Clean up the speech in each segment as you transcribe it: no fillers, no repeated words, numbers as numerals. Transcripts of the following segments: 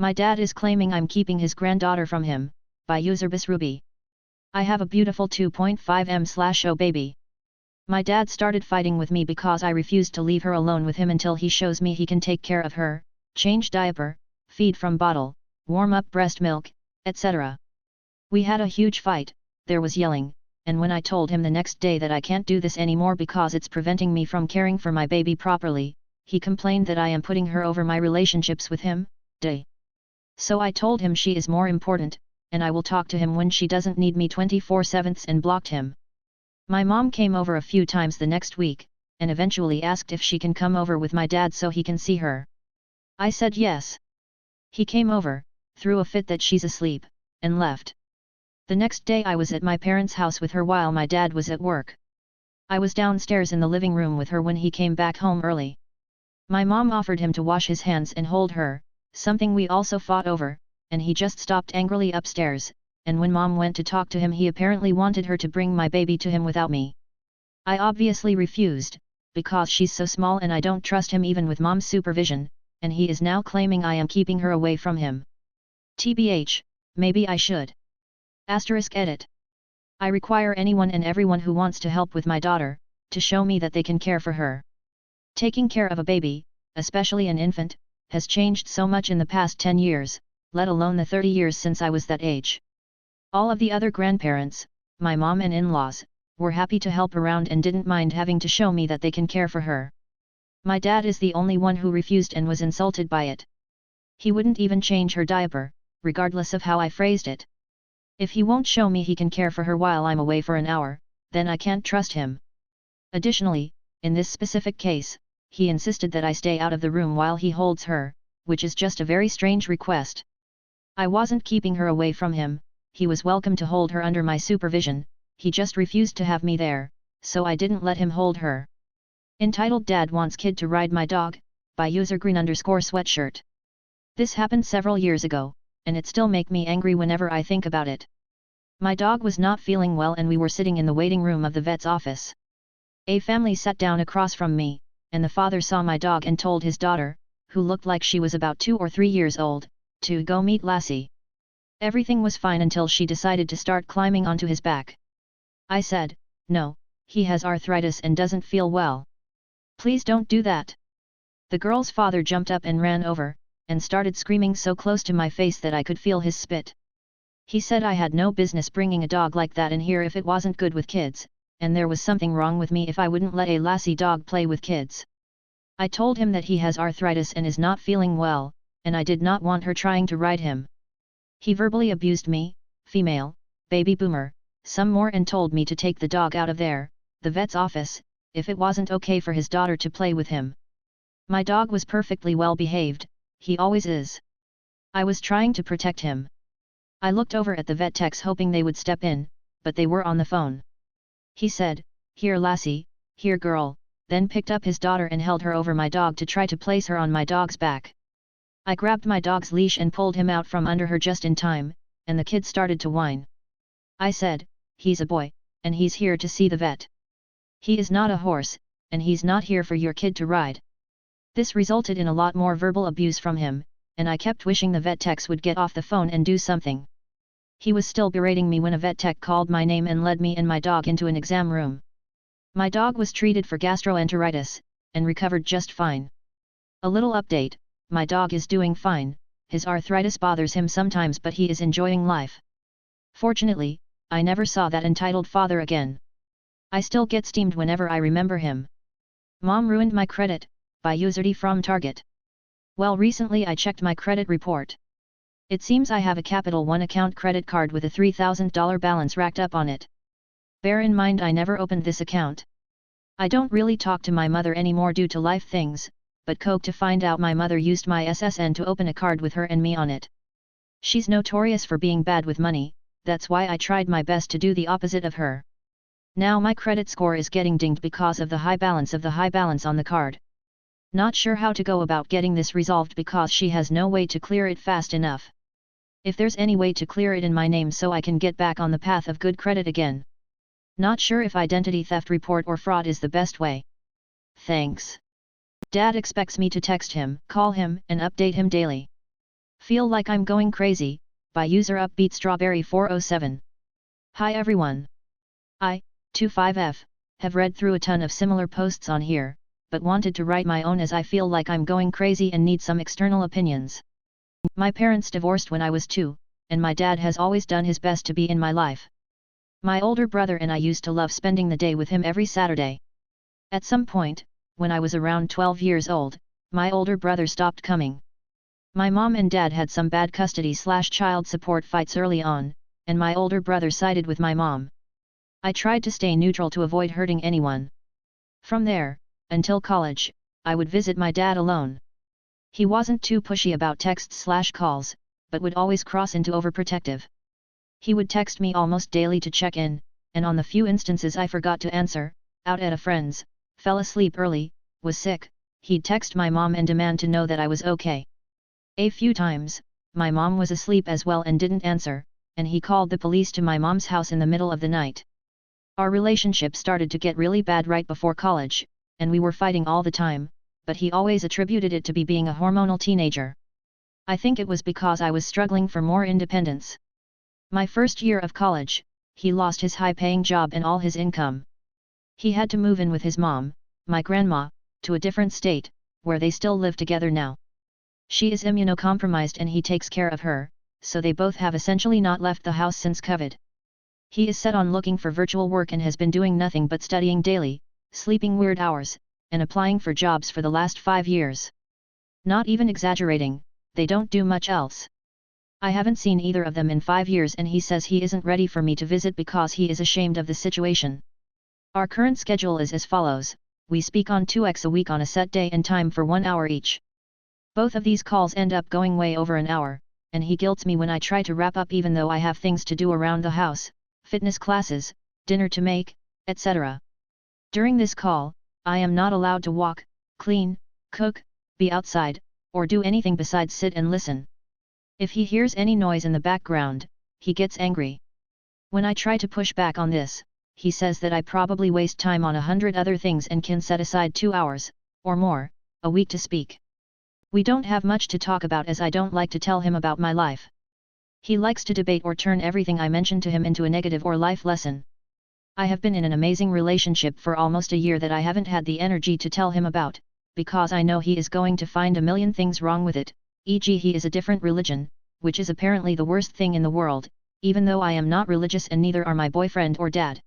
My dad is claiming I'm keeping his granddaughter from him, by user Ruby. I have a beautiful 2.5M/O baby. My dad started fighting with me because I refused to leave her alone with him until he shows me he can take care of her, change diaper, feed from bottle, warm up breast milk, etc. We had a huge fight, there was yelling, and when I told him the next day that I can't do this anymore because it's preventing me from caring for my baby properly, he complained that I am putting her over my relationships with him. So I told him she is more important, and I will talk to him when she doesn't need me 24/7 and blocked him. My mom came over a few times the next week, and eventually asked if she can come over with my dad so he can see her. I said yes. He came over, threw a fit that she's asleep, and left. The next day I was at my parents' house with her while my dad was at work. I was downstairs in the living room with her when he came back home early. My mom offered him to wash his hands and hold her, something we also fought over, and he just stopped angrily upstairs, and when mom went to talk to him he apparently wanted her to bring my baby to him without me. I obviously refused, because she's so small and I don't trust him even with mom's supervision, and he is now claiming I am keeping her away from him. TBH, maybe I should. *edit. I require anyone and everyone who wants to help with my daughter, to show me that they can care for her. Taking care of a baby, especially an infant, has changed so much in the past 10 years, let alone the 30 years since I was that age. All of the other grandparents, my mom and in-laws, were happy to help around and didn't mind having to show me that they can care for her. My dad is the only one who refused and was insulted by it. He wouldn't even change her diaper, regardless of how I phrased it. If he won't show me he can care for her while I'm away for an hour, then I can't trust him. Additionally, in this specific case, he insisted that I stay out of the room while he holds her, which is just a very strange request. I wasn't keeping her away from him, he was welcome to hold her under my supervision, he just refused to have me there, so I didn't let him hold her. Entitled Dad Wants Kid to Ride My Dog, by user green_sweatshirt. This happened several years ago, and it still makes me angry whenever I think about it. My dog was not feeling well and we were sitting in the waiting room of the vet's office. A family sat down across from me, and the father saw my dog and told his daughter, who looked like she was about 2 or 3 years old, to go meet Lassie. Everything was fine until she decided to start climbing onto his back. I said, "No, he has arthritis and doesn't feel well. Please don't do that." The girl's father jumped up and ran over, and started screaming so close to my face that I could feel his spit. He said I had no business bringing a dog like that in here if it wasn't good with kids, and there was something wrong with me if I wouldn't let a Lassie dog play with kids. I told him that he has arthritis and is not feeling well, and I did not want her trying to ride him. He verbally abused me, female, baby boomer, some more, and told me to take the dog out of there, the vet's office, if it wasn't okay for his daughter to play with him. My dog was perfectly well behaved, he always is. I was trying to protect him. I looked over at the vet techs hoping they would step in, but they were on the phone. He said, "Here Lassie, here girl," then picked up his daughter and held her over my dog to try to place her on my dog's back. I grabbed my dog's leash and pulled him out from under her just in time, and the kid started to whine. I said, "He's a boy, and he's here to see the vet. He is not a horse, and he's not here for your kid to ride." This resulted in a lot more verbal abuse from him, and I kept wishing the vet techs would get off the phone and do something. He was still berating me when a vet tech called my name and led me and my dog into an exam room. My dog was treated for gastroenteritis, and recovered just fine. A little update, my dog is doing fine, his arthritis bothers him sometimes but he is enjoying life. Fortunately, I never saw that entitled father again. I still get steamed whenever I remember him. Mom ruined my credit, by user D from Target. Well, recently I checked my credit report. It seems I have a Capital One account credit card with a $3,000 balance racked up on it. Bear in mind I never opened this account. I don't really talk to my mother anymore due to life things, but coke to find out my mother used my SSN to open a card with her and me on it. She's notorious for being bad with money, that's why I tried my best to do the opposite of her. Now my credit score is getting dinged because of the high balance on the card. Not sure how to go about getting this resolved because she has no way to clear it fast enough. If there's any way to clear it in my name so I can get back on the path of good credit again. Not sure if identity theft report or fraud is the best way. Thanks. Dad expects me to text him, call him, and update him daily. Feel like I'm going crazy, by user Upbeat Strawberry 407. Hi everyone. I, 25F, have read through a ton of similar posts on here, but wanted to write my own as I feel like I'm going crazy and need some external opinions. My parents divorced when I was 2, and my dad has always done his best to be in my life. My older brother and I used to love spending the day with him every Saturday. At some point, when I was around 12 years old, my older brother stopped coming. My mom and dad had some bad custody/child support fights early on, and my older brother sided with my mom. I tried to stay neutral to avoid hurting anyone. From there, until college, I would visit my dad alone. He wasn't too pushy about texts/calls, but would always cross into overprotective. He would text me almost daily to check in, and on the few instances I forgot to answer, out at a friend's, fell asleep early, was sick, he'd text my mom and demand to know that I was okay. A few times, my mom was asleep as well and didn't answer, and he called the police to my mom's house in the middle of the night. Our relationship started to get really bad right before college, and we were fighting all the time, but he always attributed it to being a hormonal teenager. I think it was because I was struggling for more independence. My first year of college, he lost his high-paying job and all his income. He had to move in with his mom, my grandma, to a different state, where they still live together now. She is immunocompromised and he takes care of her, so they both have essentially not left the house since COVID. He is set on looking for virtual work and has been doing nothing but studying daily, sleeping weird hours, and applying for jobs for the last 5 years. Not even exaggerating, they don't do much else. I haven't seen either of them in 5 years and he says he isn't ready for me to visit because he is ashamed of the situation. Our current schedule is as follows: we speak on 2x a week on a set day and time for 1 hour each. Both of these calls end up going way over an hour, and he guilts me when I try to wrap up even though I have things to do around the house, fitness classes, dinner to make, etc. During this call, I am not allowed to walk, clean, cook, be outside, or do anything besides sit and listen. If he hears any noise in the background, he gets angry. When I try to push back on this, he says that I probably waste time on 100 other things and can set aside 2 hours, or more, a week to speak. We don't have much to talk about as I don't like to tell him about my life. He likes to debate or turn everything I mention to him into a negative or life lesson. I have been in an amazing relationship for almost a year that I haven't had the energy to tell him about, because I know he is going to find a million things wrong with it, e.g. he is a different religion, which is apparently the worst thing in the world, even though I am not religious and neither are my boyfriend or dad.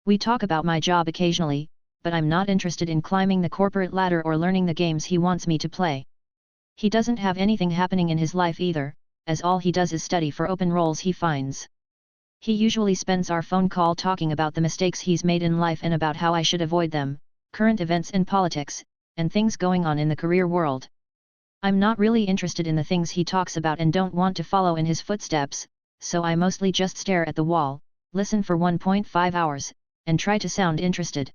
We talk about my job occasionally, but I'm not interested in climbing the corporate ladder or learning the games he wants me to play. He doesn't have anything happening in his life either, as all he does is study for open roles he finds. He usually spends our phone call talking about the mistakes he's made in life and about how I should avoid them, current events and politics, and things going on in the career world. I'm not really interested in the things he talks about and don't want to follow in his footsteps, so I mostly just stare at the wall, listen for 1.5 hours, and try to sound interested.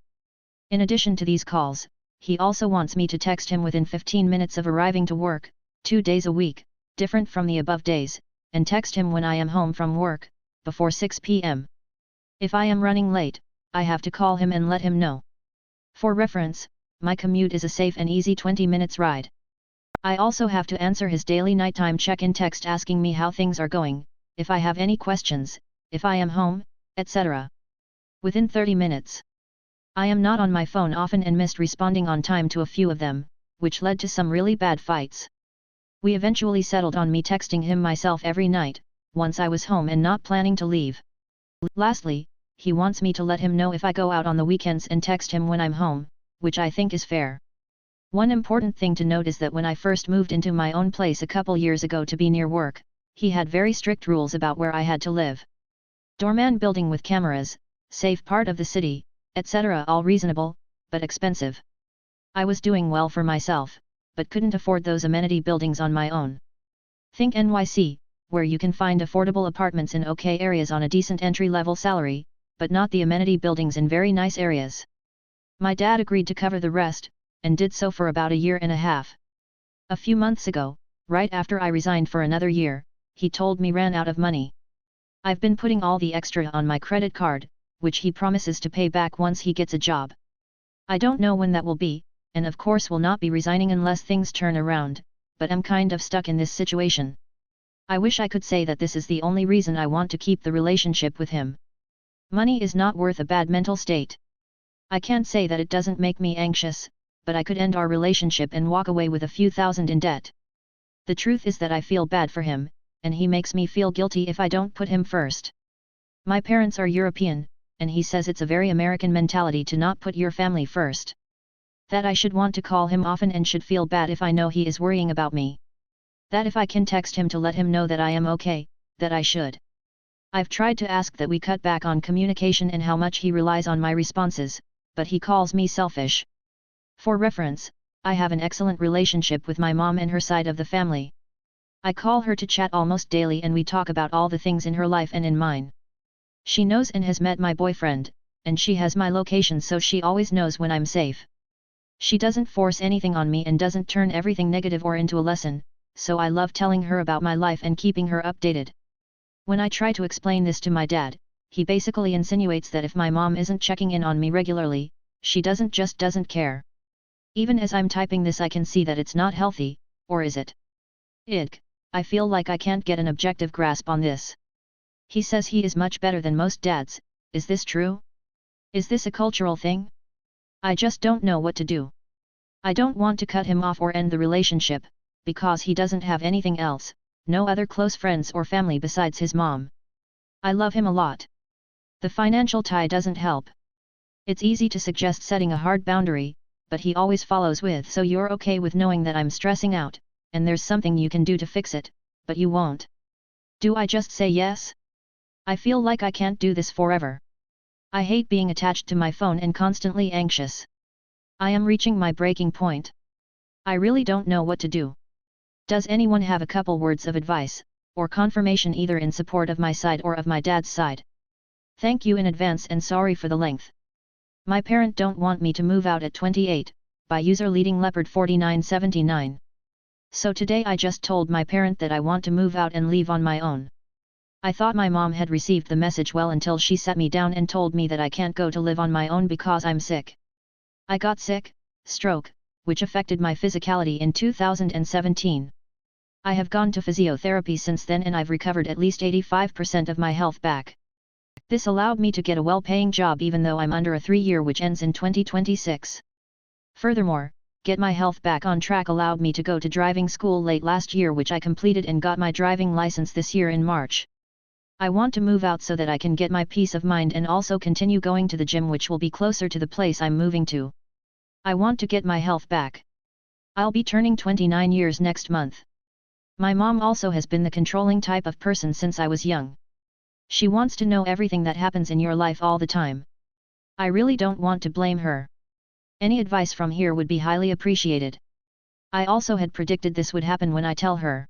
In addition to these calls, he also wants me to text him within 15 minutes of arriving to work, 2 days a week, different from the above days, and text him when I am home from work, before 6 p.m. If I am running late, I have to call him and let him know. For reference, my commute is a safe and easy 20 minutes ride. I also have to answer his daily nighttime check-in text asking me how things are going, if I have any questions, if I am home, etc. Within 30 minutes. I am not on my phone often and missed responding on time to a few of them, which led to some really bad fights. We eventually settled on me texting him myself every night, once I was home and not planning to leave. Lastly, he wants me to let him know if I go out on the weekends and text him when I'm home, which I think is fair. One important thing to note is that when I first moved into my own place a couple years ago to be near work, he had very strict rules about where I had to live. Doorman building with cameras, safe part of the city, etc. all reasonable, but expensive. I was doing well for myself, but couldn't afford those amenity buildings on my own. Think NYC, where you can find affordable apartments in okay areas on a decent entry-level salary, but not the amenity buildings in very nice areas. My dad agreed to cover the rest, and did so for about a year and a half. A few months ago, right after I resigned for another year, he told me ran out of money. I've been putting all the extra on my credit card, which he promises to pay back once he gets a job. I don't know when that will be, and of course will not be resigning unless things turn around, but I'm kind of stuck in this situation. I wish I could say that this is the only reason I want to keep the relationship with him. Money is not worth a bad mental state. I can't say that it doesn't make me anxious, but I could end our relationship and walk away with a few thousand in debt. The truth is that I feel bad for him, and he makes me feel guilty if I don't put him first. My parents are European, and he says it's a very American mentality to not put your family first. That I should want to call him often and should feel bad if I know he is worrying about me. That if I can text him to let him know that I am okay, that I should. I've tried to ask that we cut back on communication and how much he relies on my responses, but he calls me selfish. For reference, I have an excellent relationship with my mom and her side of the family. I call her to chat almost daily and we talk about all the things in her life and in mine. She knows and has met my boyfriend, and she has my location so she always knows when I'm safe. She doesn't force anything on me and doesn't turn everything negative or into a lesson, so I love telling her about my life and keeping her updated. When I try to explain this to my dad, he basically insinuates that if my mom isn't checking in on me regularly, she doesn't care. Even as I'm typing this I can see that it's not healthy, or is it? I feel like I can't get an objective grasp on this. He says he is much better than most dads, is this true? Is this a cultural thing? I just don't know what to do. I don't want to cut him off or end the relationship, because he doesn't have anything else, no other close friends or family besides his mom. I love him a lot. The financial tie doesn't help. It's easy to suggest setting a hard boundary, but he always follows with "so you're okay with knowing that I'm stressing out, and there's something you can do to fix it, but you won't." Do I just say yes? I feel like I can't do this forever. I hate being attached to my phone and constantly anxious. I am reaching my breaking point. I really don't know what to do. Does anyone have a couple words of advice, or confirmation either in support of my side or of my dad's side? Thank you in advance and sorry for the length. My parent don't want me to move out at 28, by user leading leopard 4979. So today I just told my parent that I want to move out and leave on my own. I thought my mom had received the message well until she sat me down and told me that I can't go to live on my own because I'm sick. I got sick, stroke, which affected my physicality in 2017. I have gone to physiotherapy since then and I've recovered at least 85% of my health back. This allowed me to get a well-paying job even though I'm under a 3-year which ends in 2026. Furthermore, get my health back on track allowed me to go to driving school late last year which I completed and got my driving license this year in March. I want to move out so that I can get my peace of mind and also continue going to the gym which will be closer to the place I'm moving to. I want to get my health back. I'll be turning 29 years next month. My mom also has been the controlling type of person since I was young. She wants to know everything that happens in your life all the time. I really don't want to blame her. Any advice from here would be highly appreciated. I also had predicted this would happen when I tell her.